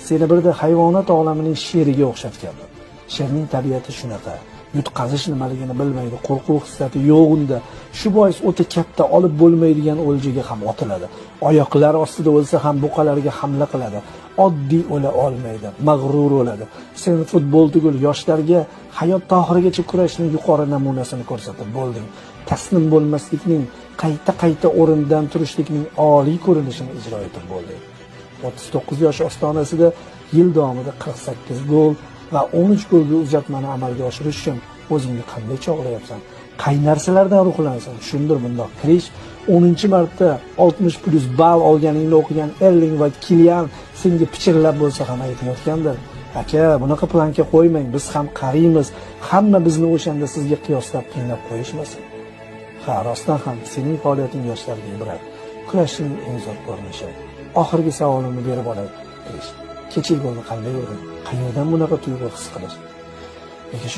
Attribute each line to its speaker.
Speaker 1: Seni birda hayvonot olamining sheriga o'xshatgandim. Sherning tabiati shunaqa. Yutqazish nimaligini bilmaydi, qo'rquv hissiyati yo'q unda. Shu bois o'ta katta olib bo'lmaydigan o'ljaga ham otiladi. Oyoqlari ostida o'lsa ham buqalarga hamla qiladi. Oddiy o'la olmaydi, mag'rur o'ladi. Sen futbol tugul yoshlarga hayot oxirigacha kurashning yuqori namunasini ko'rsatib bo'lding. Taslim bo'lmaslikning, qayta o'rindan turishlikning oliy ko'rinishini ijro etib bo'lding. 39 yosh ostonasida yil davomida 48 gol va 13 golga uzatmani amalga oshirish uchun o'zingni qanday chog'layapsan? Qay narsalardan ruhlansan? Shundir bundoq kirish 10-marta 60+ ball olganingni o'qigan Erling va Kilian senga pichirlab bo'lsa ham aytayotgandir. Aka, bunaqa planka qo'ymang, biz ham qariymiz. Hamma bizni o'shanda sizga qiyoslab qiynab qo'yishmasin. Ha, rostdan ham sening faoliyating yoshlarga ibrat. Kurashning eng zo'r ko'rinishi. Oxirgi savolimni berib olay. Kechagi golni qanday ko'rding? Qayerdan bunaqa tuyg'u his qilish?